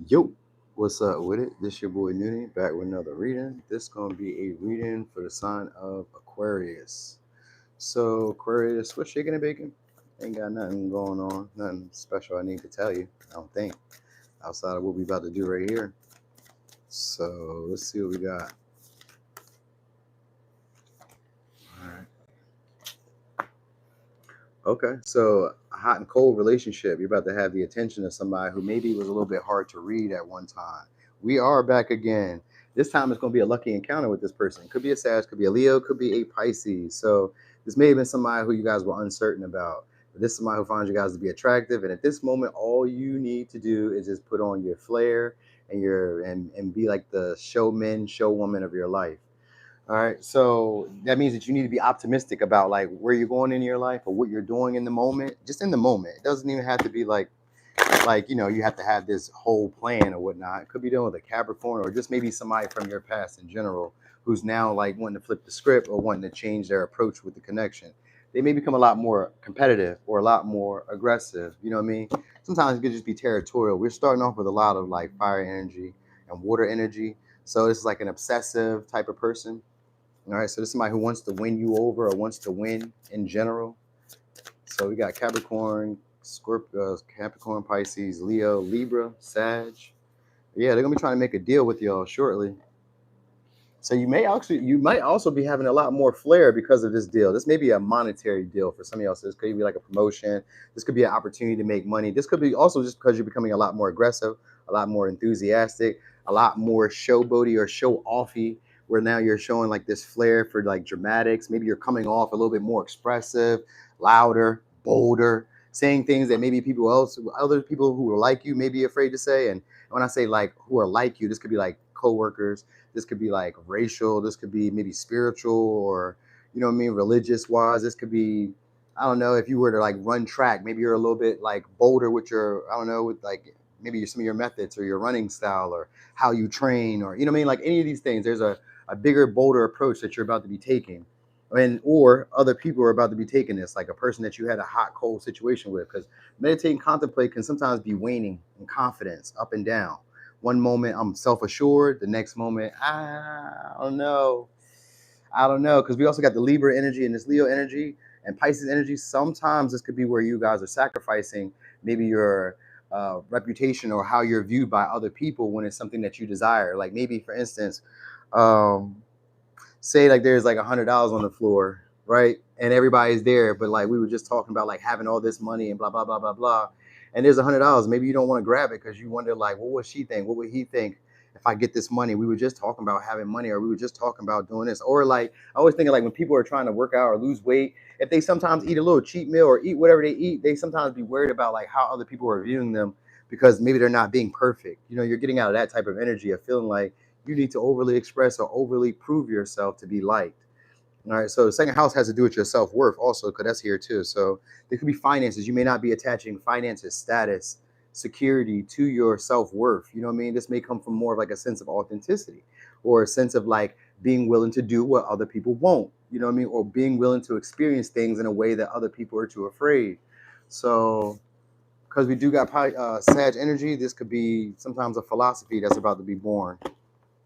Yo, what's up with it? This your boy Noonie back with another reading. This gonna be a reading for the sign of Aquarius. So Aquarius, what's shaking and baking? Ain't got nothing going on, nothing special I need to tell you. I don't think outside of what we about to do right here. So let's see what we got. All right. Okay, so a hot and cold relationship. You're about to have the attention of somebody who maybe was a little bit hard to read at one time. We are back again. This time it's going to be a lucky encounter with this person. Could be a Sag, could be a Leo, could be a Pisces. So this may have been somebody who you guys were uncertain about. But this is somebody who finds you guys to be attractive. And at this moment, all you need to do is just put on your flair and and be like the showman, showwoman of your life. All right. So that means that you need to be optimistic about like where you're going in your life or what you're doing in the moment, just in the moment. It doesn't even have to be like you have to have this whole plan or whatnot. It could be dealing with a Capricorn or just maybe somebody from your past in general who's now like wanting to flip the script or wanting to change their approach with the connection. They may become a lot more competitive or a lot more aggressive. You know what I mean? Sometimes it could just be territorial. We're starting off with a lot of like fire energy and water energy. So this is like an obsessive type of person. All right, so this is somebody who wants to win you over or wants to win in general. So we got Capricorn, Scorpio, Capricorn, Pisces, Leo, Libra, Sag. Yeah, they're gonna be trying to make a deal with y'all shortly. So you might also be having a lot more flair because of this deal. This may be a monetary deal for some of y'all. So this could be like a promotion. This could be an opportunity to make money. This could be also just because you're becoming a lot more aggressive, a lot more enthusiastic, a lot more showboaty or show offy, where now you're showing like this flair for like dramatics. Maybe you're coming off a little bit more expressive, louder, bolder, saying things that maybe other people who are like you may be afraid to say. And when I say like who are like you, this could be like coworkers, this could be like racial, this could be maybe spiritual or you know what I mean, religious wise. This could be, I don't know, if you were to like run track, maybe you're a little bit like bolder with your, I don't know, with like maybe some of your methods or your running style or how you train or you know what I mean, like any of these things. There's a bigger, bolder approach that you're about to be taking. And or other people are about to be taking this, like a person that you had a hot, cold situation with. Because meditating, contemplate can sometimes be waning in confidence, up and down. One moment I'm self-assured, the next moment I don't know, because we also got the Libra energy and this Leo energy and Pisces energy. Sometimes this could be where you guys are sacrificing maybe your reputation or how you're viewed by other people when it's something that you desire. Like maybe, for instance, um, say like there's like $100 on the floor, right? And everybody's there, but like we were just talking about like having all this money and blah blah blah blah blah. And there's $100. Maybe you don't want to grab it because you wonder like, what would she think? What would he think if I get this money? We were just talking about having money, or we were just talking about doing this, or like I always think of like when people are trying to work out or lose weight, if they sometimes eat a little cheat meal or eat whatever they eat, they sometimes be worried about like how other people are viewing them because maybe they're not being perfect. You know, you're getting out of that type of energy of feeling like you need to overly express or overly prove yourself to be liked. All right. So the second house has to do with your self worth also, because that's here too. So there could be finances. You may not be attaching finances, status, security to your self worth. You know what I mean? This may come from more of like a sense of authenticity or a sense of like being willing to do what other people won't. You know what I mean? Or being willing to experience things in a way that other people are too afraid. So because we do got Sag energy, this could be sometimes a philosophy that's about to be born.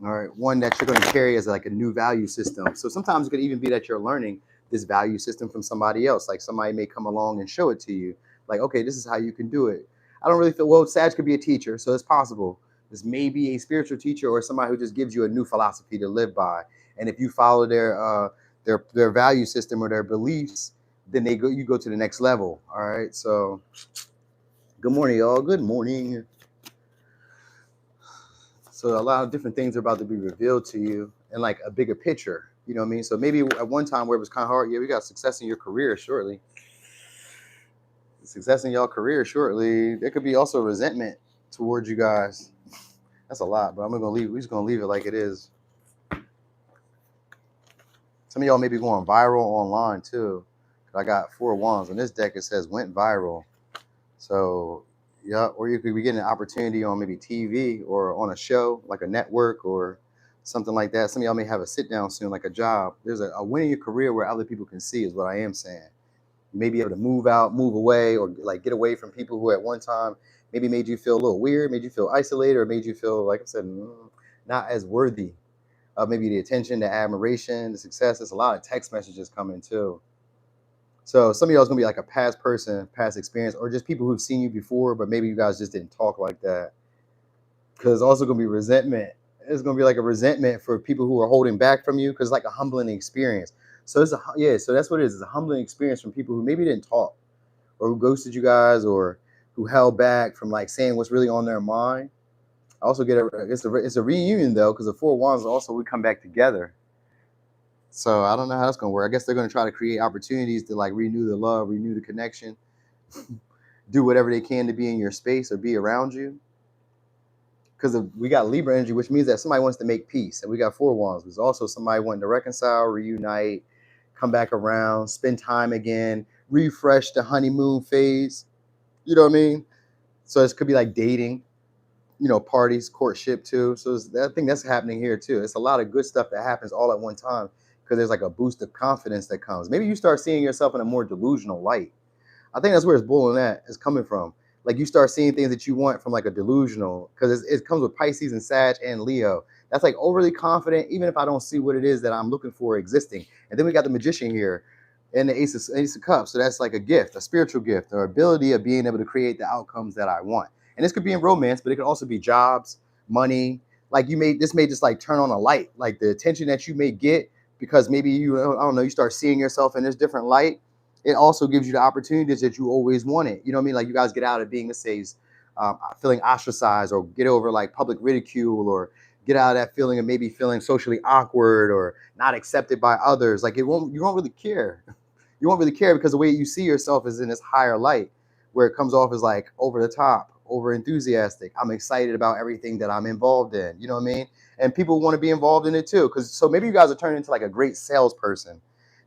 All right, one that you're going to carry as like a new value system. So sometimes it could even be that you're learning this value system from somebody else. Like somebody may come along and show it to you. Like, okay, this is how you can do it. I don't really feel, well, Sag could be a teacher, so it's possible. This may be a spiritual teacher or somebody who just gives you a new philosophy to live by. And if you follow their value system or their beliefs, then you go to the next level. All right. So good morning, y'all. Good morning. So a lot of different things are about to be revealed to you in like a bigger picture. You know what I mean? So maybe at one time where it was kind of hard, yeah, we got success in your career shortly. Success in your career shortly. There could be also resentment towards you guys. That's a lot, but I'm gonna leave. We're just gonna leave it like it is. Some of y'all may be going viral online too. I got 4 wands on this deck. It says went viral. So yeah, or you could be getting an opportunity on maybe TV or on a show like a network or something like that. Some of y'all may have a sit down soon, like a job. There's a win in your career where other people can see is what I am saying. You may be able to move out, move away, or like get away from people who at one time maybe made you feel a little weird, made you feel isolated, or made you feel, like I said, not as worthy of maybe the attention, the admiration, the success. There's a lot of text messages coming too. So some of y'all is gonna be like a past person, past experience, or just people who've seen you before, but maybe you guys just didn't talk like that. Because it's also gonna be resentment. It's gonna be like a resentment for people who are holding back from you, because it's like a humbling experience. So it's a yeah. So that's what it is. It's a humbling experience from people who maybe didn't talk, or who ghosted you guys, or who held back from like saying what's really on their mind. I also get it's a reunion though, because the Four of Wands also we come back together. So I don't know how that's gonna work. I guess they're gonna try to create opportunities to like renew the love, renew the connection, do whatever they can to be in your space or be around you. Because we got Libra energy, which means that somebody wants to make peace, and we got Four Wands. There's also somebody wanting to reconcile, reunite, come back around, spend time again, refresh the honeymoon phase. You know what I mean? So this could be like dating, parties, courtship too. So I think that's happening here too. It's a lot of good stuff that happens all at one time, because there's like a boost of confidence that comes. Maybe you start seeing yourself in a more delusional light. I think that's where it's bullying at is coming from. Like you start seeing things that you want from like a delusional, because it comes with Pisces and Sag and Leo. That's like overly confident, even if I don't see what it is that I'm looking for existing. And then we got the Magician here and the Ace of Cups. So that's like a gift, a spiritual gift, or ability of being able to create the outcomes that I want. And this could be in romance, but it could also be jobs, money. Like this may just like turn on a light, like the attention that you may get because maybe I don't know, you start seeing yourself in this different light. It also gives you the opportunities that you always wanted. You know what I mean? Like you guys get out of being, let's say, feeling ostracized, or get over like public ridicule, or get out of that feeling of maybe feeling socially awkward or not accepted by others. Like you won't really care. You won't really care, because the way you see yourself is in this higher light, where it comes off as like over the top, over enthusiastic. I'm excited about everything that I'm involved in. You know what I mean? And people want to be involved in it too. So maybe you guys are turning into like a great salesperson.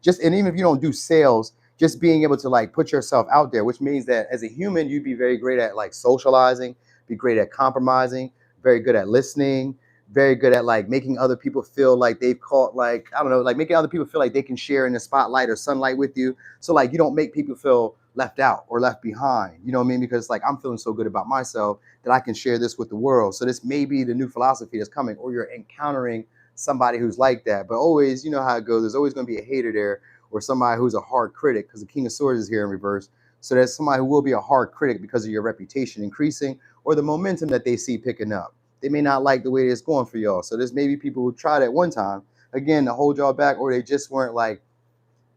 And even if you don't do sales, just being able to like put yourself out there, which means that as a human, you'd be very great at like socializing, be great at compromising, very good at listening, very good at like making other people feel like they've caught, like, I don't know, like making other people feel like they can share in the spotlight or sunlight with you. So like you don't make people feel left out or left behind. You know what I mean? Because like I'm feeling so good about myself that I can share this with the world. So this may be the new philosophy that's coming, or you're encountering somebody who's like that. But always, you know how it goes. There's always going to be a hater there, or somebody who's a hard critic, because the King of Swords is here in reverse. So there's somebody who will be a hard critic because of your reputation increasing, or the momentum that they see picking up. They may not like the way it's going for y'all. So there's maybe people who tried at one time, again, to hold y'all back, or they just weren't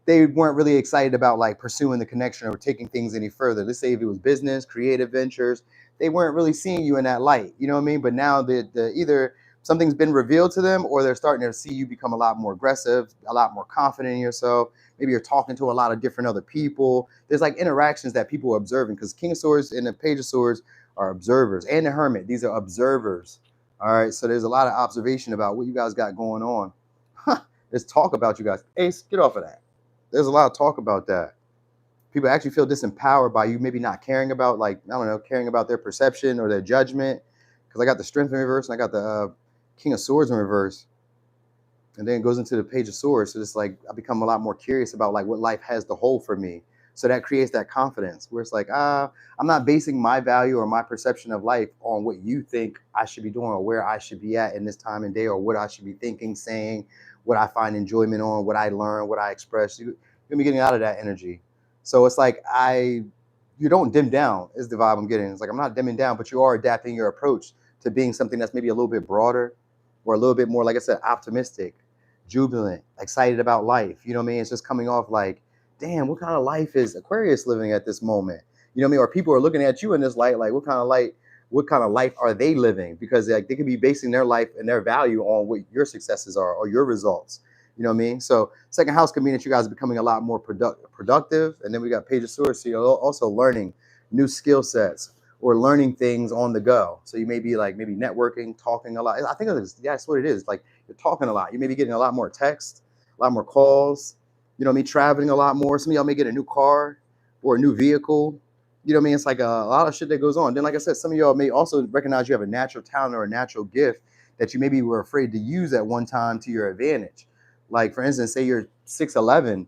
really excited about like pursuing the connection or taking things any further. Let's say if it was business, creative ventures, they weren't really seeing you in that light. You know what I mean? But now either something's been revealed to them, or they're starting to see you become a lot more aggressive, a lot more confident in yourself. Maybe you're talking to a lot of different other people. There's like interactions that people are observing, because King of Swords and the Page of Swords are observers, and the Hermit. These are observers. All right. So there's a lot of observation about what you guys got going on. There's talk about you guys. Ace, get off of that. There's a lot of talk about that. People actually feel disempowered by you maybe not caring about, like, I don't know, caring about their perception or their judgment. Because I got the Strength in reverse, and I got the King of Swords in reverse. And then it goes into the Page of Swords. So it's like I become a lot more curious about like what life has to hold for me. So that creates that confidence where it's like, I'm not basing my value or my perception of life on what you think I should be doing, or where I should be at in this time and day, or what I should be thinking, saying, what I find enjoyment on, what I learn, what I express. You're gonna be getting out of that energy. So it's like you don't dim down is the vibe I'm getting. It's like I'm not dimming down, but you are adapting your approach to being something that's maybe a little bit broader, or a little bit more, like I said, optimistic, jubilant, excited about life. You know what I mean? It's just coming off like, damn, what kind of life is Aquarius living at this moment? You know what I mean? Or people are looking at you in this light, like what kind of life are they living? Because like they could be basing their life and their value on what your successes are or your results. You know what I mean? So second house could mean that you guys are becoming a lot more productive. And then we got Page of Swords. So you're also learning new skill sets or learning things on the go. So you may be like maybe networking, talking a lot. I think that's what it is. Like you're talking a lot. You may be getting a lot more text, a lot more calls. You know what I mean? Traveling a lot more. Some of y'all may get a new car or a new vehicle. You know what I mean? It's like a lot of shit that goes on. Then, like I said, some of y'all may also recognize you have a natural talent or a natural gift that you maybe were afraid to use at one time to your advantage. Like, for instance, say you're 6'11",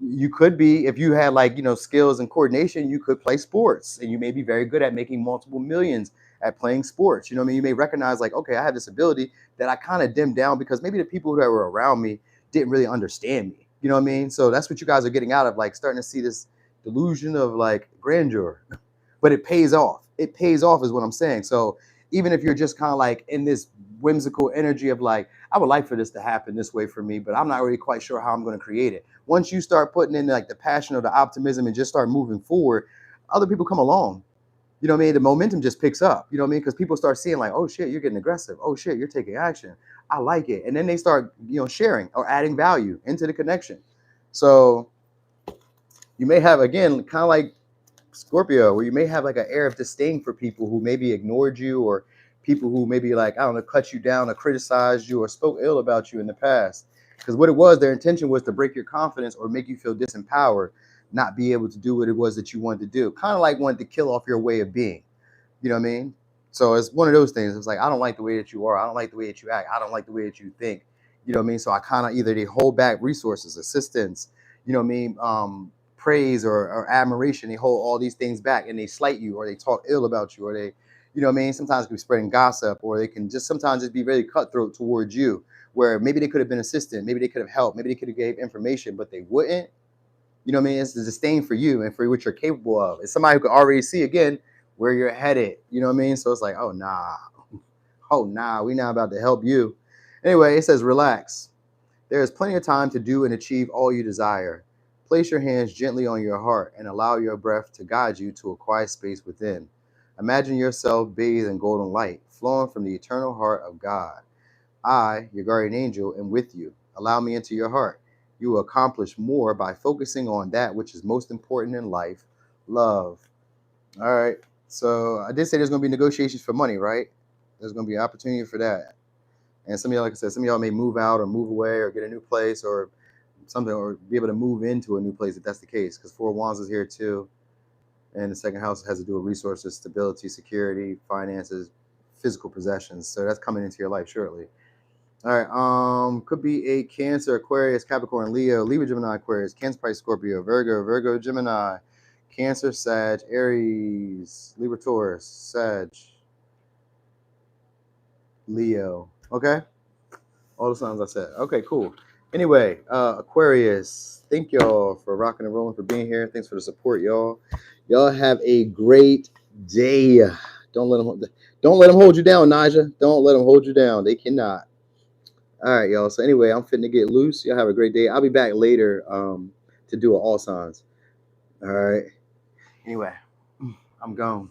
You could be, if you had like, skills and coordination, you could play sports and you may be very good at making multiple millions at playing sports. You know what I mean? You may recognize like, okay, I have this ability that I kind of dimmed down because maybe the people that were around me didn't really understand me. You know what I mean? So that's what you guys are getting out of, like starting to see this delusion of like grandeur, but it pays off. It pays off is what I'm saying. So even if you're just kind of like in this whimsical energy of like, I would like for this to happen this way for me, but I'm not really quite sure how I'm going to create it. Once you start putting in like the passion or the optimism and just start moving forward, other people come along. You know what I mean? The momentum just picks up. You know what I mean? Because people start seeing like, oh shit, you're getting aggressive. Oh shit, you're taking action. I like it. And then they start, sharing or adding value into the connection. So you may have, again, kind of like Scorpio, where you may have like an air of disdain for people who maybe ignored you, or people who maybe like, I don't know, cut you down or criticized you or spoke ill about you in the past. Because what it was, their intention was to break your confidence or make you feel disempowered, not be able to do what it was that you wanted to do. Kind of like wanted to kill off your way of being. You know what I mean? So it's one of those things. It's like, I don't like the way that you are. I don't like the way that you act. I don't like the way that you think. You know what I mean? So I kind of either they hold back resources, assistance, you know what I mean? Praise or admiration. They hold all these things back and they slight you or they talk ill about you or they, you know what I mean? Sometimes it can be spreading gossip, or they can just sometimes just be very cutthroat towards you, where maybe they could have been assistant, maybe they could have helped, maybe they could have gave information, but they wouldn't. You know what I mean? It's the disdain for you and for what you're capable of. It's somebody who can already see again where you're headed. You know what I mean? So it's like, oh nah, we not about to help you. Anyway, it says relax. There is plenty of time to do and achieve all you desire. Place your hands gently on your heart and allow your breath to guide you to a quiet space within. Imagine yourself bathed in golden light, flowing from the eternal heart of God. I, your guardian angel, am with you. Allow me into your heart. You will accomplish more by focusing on that which is most important in life, love. All right. So I did say there's going to be negotiations for money, right? There's going to be an opportunity for that. And some of y'all, like I said, some of y'all may move out or move away or get a new place or something, or be able to move into a new place if that's the case. Because Four of Wands is here too. And the second house has to do with resources, stability, security, finances, physical possessions. So that's coming into your life shortly. All right. Could be a Cancer, Aquarius, Capricorn, Leo, Libra, Gemini, Aquarius, Cancer, Pisces, Scorpio, Virgo, Gemini, Cancer, Sag, Aries, Libra, Taurus, Sag, Leo. Okay. All the signs I said. Okay, cool. Anyway, Aquarius, thank y'all for rocking and rolling, for being here. Thanks for the support, y'all. Y'all have a great day. Don't let them hold you down, Naja. Don't let them hold you down. They cannot. All right, y'all. So anyway, I'm fitting to get loose. Y'all have a great day. I'll be back later to do an all signs. All right. Anyway, I'm gone.